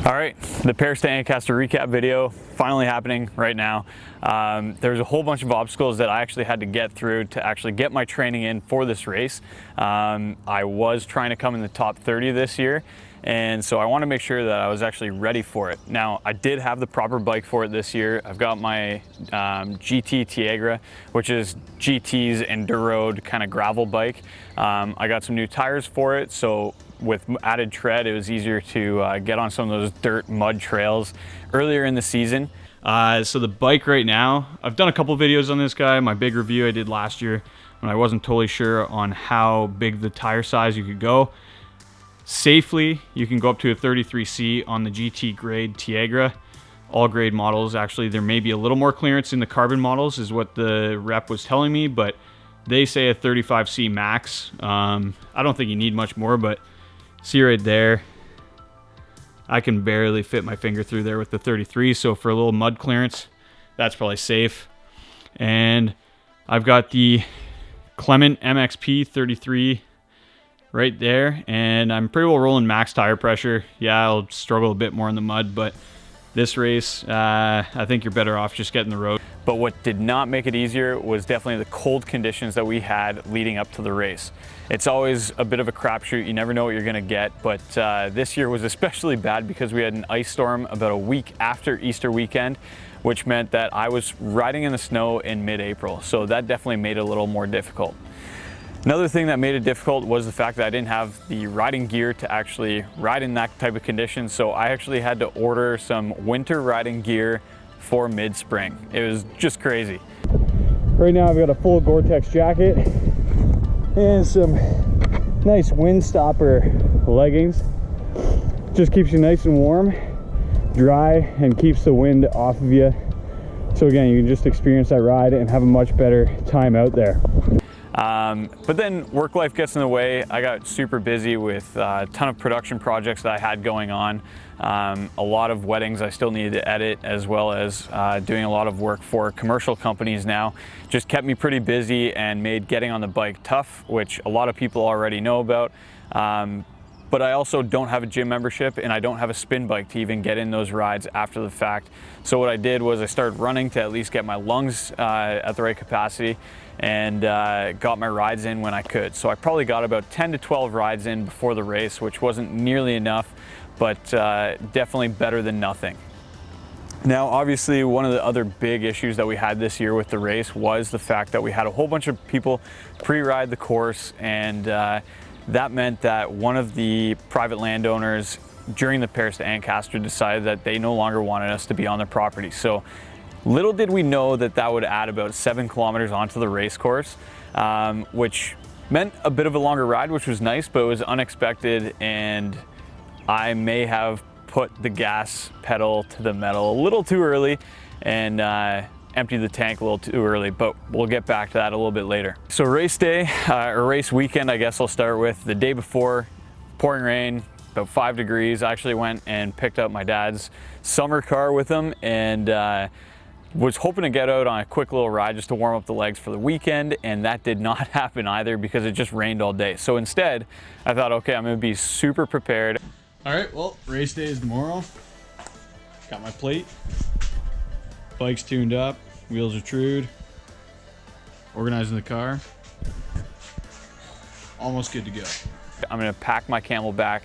All right, the Paris2Ancaster recap video finally happening right now. There's a whole bunch of obstacles that I actually had to get through to actually get my training in for this race. I was trying to come in the top 30 this year, and so I want to make sure that I was actually ready for it. Now, I did have the proper bike for it this year. I've got my GT Tiagra, which is GT's enduro kind of gravel bike. I got some new tires for it, so with added tread, it was easier to get on some of those dirt mud trails earlier in the season. So the bike right now, I've done a couple videos on this guy. My big review I did last year when I wasn't totally sure on how big the tire size you could go. Safely, you can go up to a 33C on the GT grade Tiagra. All grade models, actually, there may be a little more clearance in the carbon models is what the rep was telling me, but they say a 35C max. I don't think you need much more, but see right there, I can barely fit my finger through there with the 33, so for a little mud clearance, that's probably safe. And I've got the Clement MXP 33 right there, and I'm pretty well rolling max tire pressure. Yeah, I'll struggle a bit more in the mud, but this race, I think you're better off just getting the road. But what did not make it easier was definitely the cold conditions that we had leading up to the race. It's always a bit of a crapshoot. You never know what you're gonna get, but this year was especially bad because we had an ice storm about a week after Easter weekend, which meant that I was riding in the snow in mid-April. So that definitely made it a little more difficult. Another thing that made it difficult was the fact that I didn't have the riding gear to actually ride in that type of condition. So I actually had to order some winter riding gear for mid-spring. It was just crazy. Right now I've got a full Gore-Tex jacket and some nice wind stopper leggings. Just keeps you nice and warm, dry, and keeps the wind off of you. So again, you can just experience that ride and have a much better time out there. But then work life gets in the way. I got super busy with a ton of production projects that I had going on. A lot of weddings I still needed to edit, as well as doing a lot of work for commercial companies now. Just kept me pretty busy and made getting on the bike tough, which a lot of people already know about. But I also don't have a gym membership, and I don't have a spin bike to even get in those rides after the fact. So what I did was I started running to at least get my lungs at the right capacity, and got my rides in when I could. So I probably got about 10 to 12 rides in before the race, which wasn't nearly enough, but definitely better than nothing. Now, obviously, one of the other big issues that we had this year with the race was the fact that we had a whole bunch of people pre-ride the course, and that meant that one of the private landowners during the Paris2Ancaster decided that they no longer wanted us to be on their property. So little did we know that that would add about 7 kilometers onto the race course, which meant a bit of a longer ride, which was nice, but it was unexpected, and I may have put the gas pedal to the metal a little too early and emptied the tank a little too early, but we'll get back to that a little bit later. So race day, or race weekend, I guess I'll start with. The day before, pouring rain, about 5 degrees. I actually went and picked up my dad's summer car with him, and was hoping to get out on a quick little ride just to warm up the legs for the weekend, and that did not happen either because it just rained all day. So instead, I thought, okay, I'm gonna be super prepared. All right, well, race day is tomorrow. Got my plate. Bike's tuned up, wheels are trued, organizing the car. Almost good to go. I'm gonna pack my Camelback,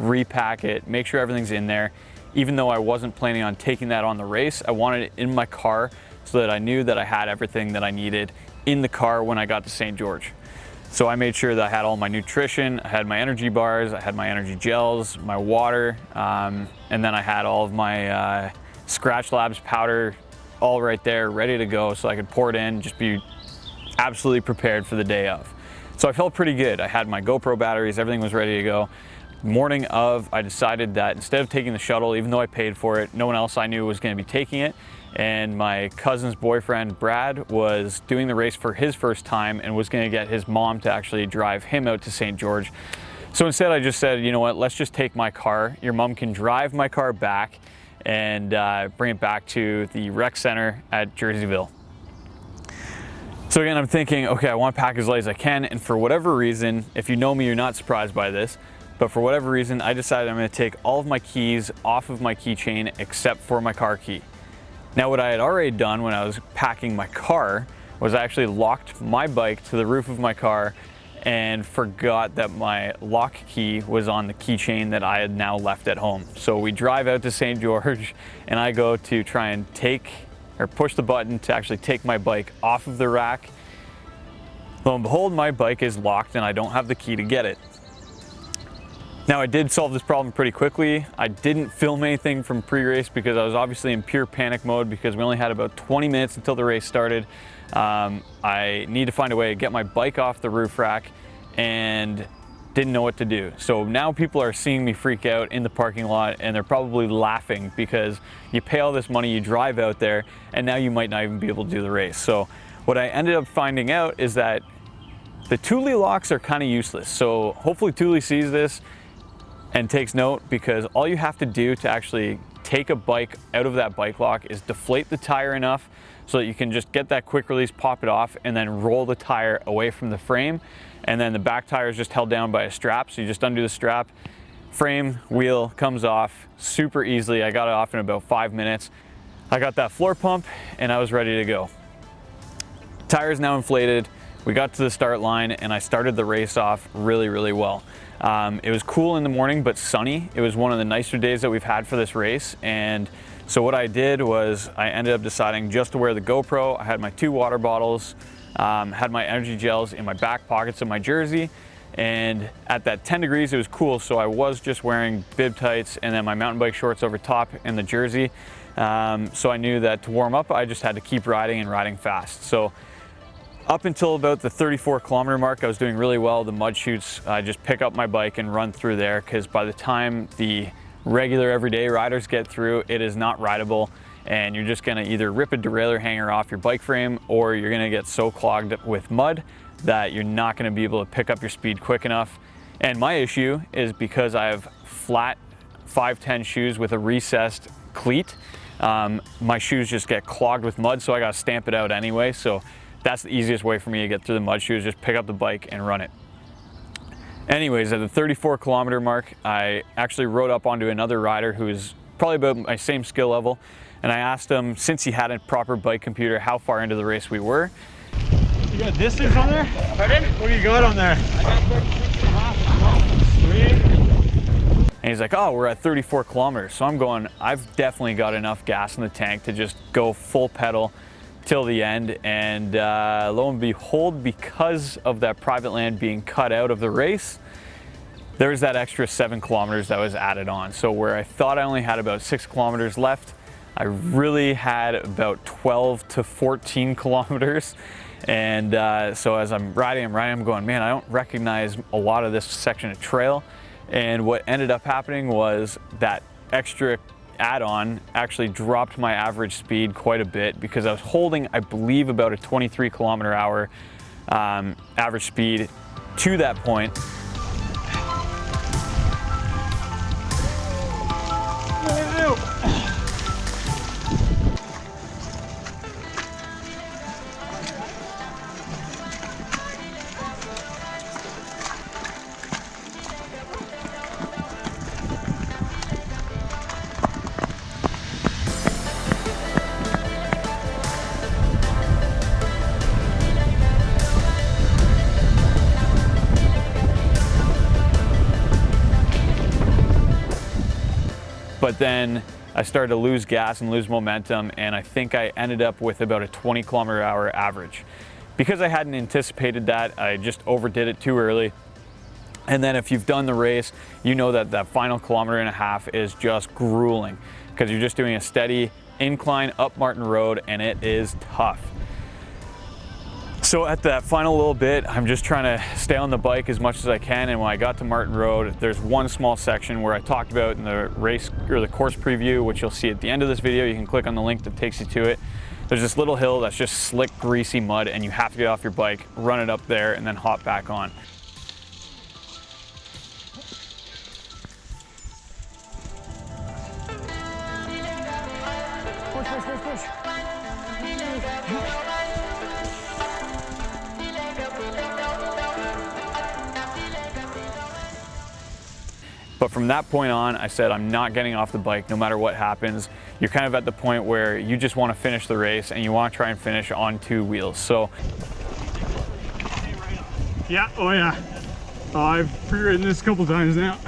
repack it, make sure everything's in there. Even though I wasn't planning on taking that on the race, I wanted it in my car so that I knew that I had everything that I needed in the car when I got to St. George. So I made sure that I had all my nutrition, I had my energy bars, I had my energy gels, my water, and then I had all of my Scratch Labs powder all right there, ready to go, so I could pour it in, just be absolutely prepared for the day of. So I felt pretty good. I had my GoPro batteries, everything was ready to go. Morning of, I decided that instead of taking the shuttle, even though I paid for it, no one else I knew was going to be taking it, and my cousin's boyfriend Brad was doing the race for his first time and was going to get his mom to actually drive him out to St. George. So instead I just said, you know what, let's just take my car. Your mom can drive my car back and bring it back to the rec center at Jerseyville. So again, I'm thinking, okay, I want to pack as light as I can, and for whatever reason, if you know me, you're not surprised by this, But for whatever reason, I decided I'm going to take all of my keys off of my keychain except for my car key. Now, what I had already done when I was packing my car was I actually locked my bike to the roof of my car and forgot that my lock key was on the keychain that I had now left at home. So we drive out to St. George and I go to try and push the button to actually take my bike off of the rack. Lo and behold, my bike is locked and I don't have the key to get it. Now, I did solve this problem pretty quickly. I didn't film anything from pre-race because I was obviously in pure panic mode because we only had about 20 minutes until the race started. I need to find a way to get my bike off the roof rack and didn't know what to do. So now people are seeing me freak out in the parking lot and they're probably laughing because you pay all this money, you drive out there, and now you might not even be able to do the race. So what I ended up finding out is that the Thule locks are kind of useless. So hopefully Thule sees this and takes note, because all you have to do to actually take a bike out of that bike lock is deflate the tire enough so that you can just get that quick release, pop it off, and then roll the tire away from the frame. And then the back tire is just held down by a strap. So you just undo the strap, frame, wheel comes off super easily. I got it off in about 5 minutes. I got that floor pump and I was ready to go. Tire is now inflated. We got to the start line and I started the race off really, really well. It was cool in the morning, but sunny. It was one of the nicer days that we've had for this race. And so what I did was I ended up deciding just to wear the GoPro. I had my 2 water bottles, had my energy gels in my back pockets of my jersey. And at that 10 degrees, it was cool. So I was just wearing bib tights and then my mountain bike shorts over top and the jersey. So I knew that to warm up, I just had to keep riding and riding fast. So up until about the 34-kilometer mark, I was doing really well. The mud chutes, I just pick up my bike and run through there, because by the time the regular everyday riders get through, it is not rideable, and you're just gonna either rip a derailleur hanger off your bike frame, or you're gonna get so clogged with mud that you're not gonna be able to pick up your speed quick enough. And my issue is because I have flat 510 shoes with a recessed cleat, my shoes just get clogged with mud, so I gotta stamp it out anyway. So that's the easiest way for me to get through the mud shoes, just pick up the bike and run it. Anyways, at the 34-kilometer mark, I actually rode up onto another rider who is probably about my same skill level. And I asked him, since he had a proper bike computer, how far into the race we were. You got distance on there? Pardon? What do you got on there? I got 36.5. Sweet. And he's like, oh, we're at 34 kilometers. So I'm going, I've definitely got enough gas in the tank to just go full pedal till the end. And lo and behold, because of that private land being cut out of the race, there's that extra 7 kilometers that was added on. So where I thought I only had about 6 kilometers left, I really had about 12 to 14 kilometers. And so as I'm riding, I'm going, man, I don't recognize a lot of this section of trail. And what ended up happening was that extra add-on actually dropped my average speed quite a bit, because I was holding, I believe, about a 23 kilometer hour average speed to that point. But then I started to lose gas and lose momentum, and I think I ended up with about a 20 kilometer hour average. Because I hadn't anticipated that, I just overdid it too early. And then if you've done the race, you know that that final 1.5 kilometers is just grueling, because you're just doing a steady incline up Martin Road, and it is tough. So at that final little bit, I'm just trying to stay on the bike as much as I can. And when I got to Martin Road, there's one small section where I talked about in the race or the course preview, which you'll see at the end of this video. You can click on the link that takes you to it. There's this little hill that's just slick, greasy mud, and you have to get off your bike, run it up there, and then hop back on. Push, push, push, push. But from that point on, I said, I'm not getting off the bike no matter what happens. You're kind of at the point where you just want to finish the race and you want to try and finish on 2 wheels. So. Yeah, oh yeah. I've pre-ridden this a couple times now.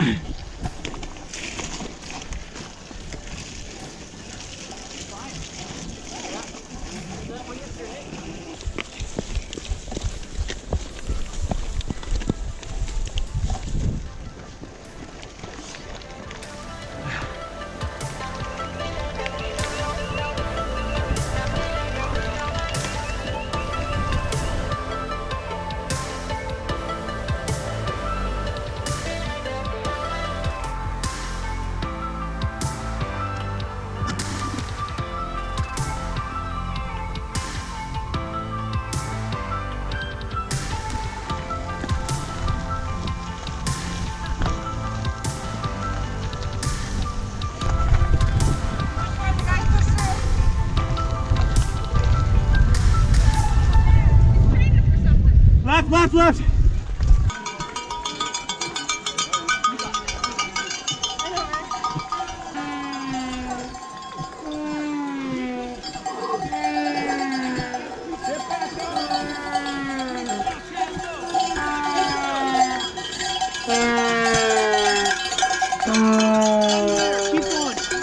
Left, left.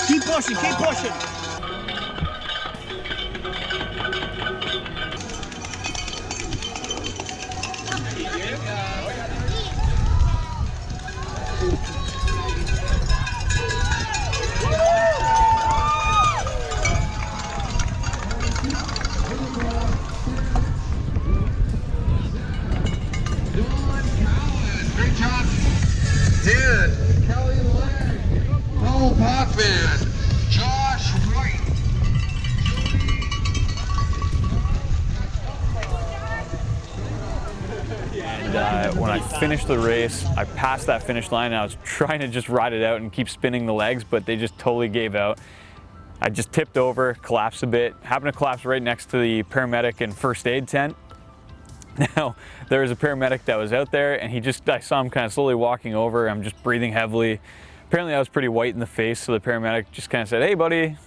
Keep going. Keep pushing. Keep pushing. When I finished the race, I passed that finish line and I was trying to just ride it out and keep spinning the legs, but they just totally gave out. I just tipped over, collapsed a bit, happened to collapse right next to the paramedic and first aid tent. Now, there was a paramedic that was out there and I saw him kind of slowly walking over. I'm just breathing heavily. Apparently I was pretty white in the face, so the paramedic just kind of said, "Hey buddy,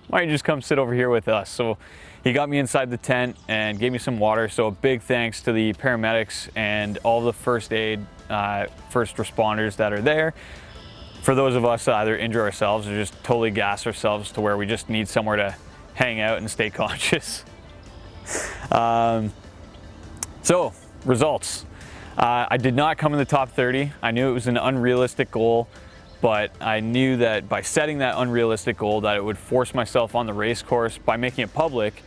why don't you just come sit over here with us?" So he got me inside the tent and gave me some water. So a big thanks to the paramedics and all the first aid, first responders that are there. For those of us that either injure ourselves or just totally gas ourselves to where we just need somewhere to hang out and stay conscious. So, results. I did not come in the top 30. I knew it was an unrealistic goal, but I knew that by setting that unrealistic goal that it would force myself on the race course, by making it public,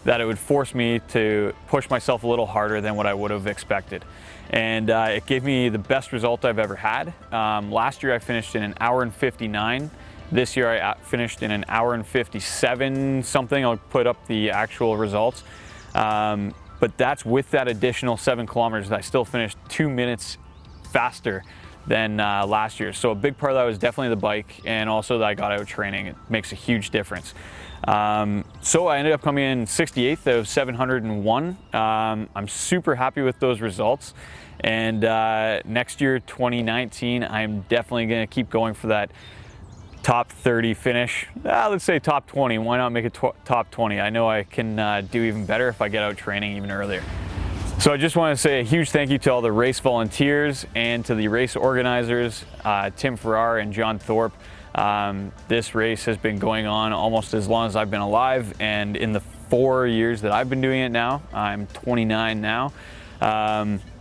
that it would force me to push myself a little harder than what I would have expected. And it gave me the best result I've ever had. Last year I finished in 1 hour and 59. This year I finished in 1 hour and 57 something. I'll put up the actual results. But that's with that additional 7 kilometers that I still finished 2 minutes faster than last year. So a big part of that was definitely the bike, and also that I got out training. It makes a huge difference. So I ended up coming in 68th out of 701. I'm super happy with those results. And next year, 2019, I'm definitely gonna keep going for that top 30 finish. Let's say top 20. Why not make it top 20? I know I can do even better if I get out training even earlier. So I just want to say a huge thank you to all the race volunteers and to the race organizers, Tim Farrar and John Thorpe. This race has been going on almost as long as I've been alive, and in the 4 years that I've been doing it now, I'm 29 now,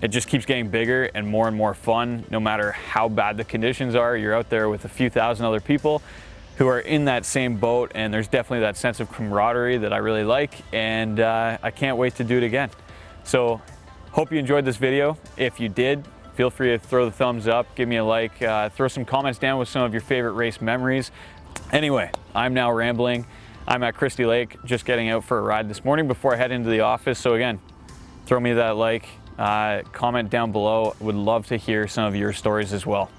it just keeps getting bigger and more fun. No matter how bad the conditions are, you're out there with a few thousand other people who are in that same boat, and there's definitely that sense of camaraderie that I really like, and I can't wait to do it again. So hope you enjoyed this video. If you did, feel free to throw the thumbs up, give me a like, throw some comments down with some of your favorite race memories. Anyway, I'm now rambling. I'm at Christie Lake, just getting out for a ride this morning before I head into the office. So again, throw me that like, comment down below. Would love to hear some of your stories as well.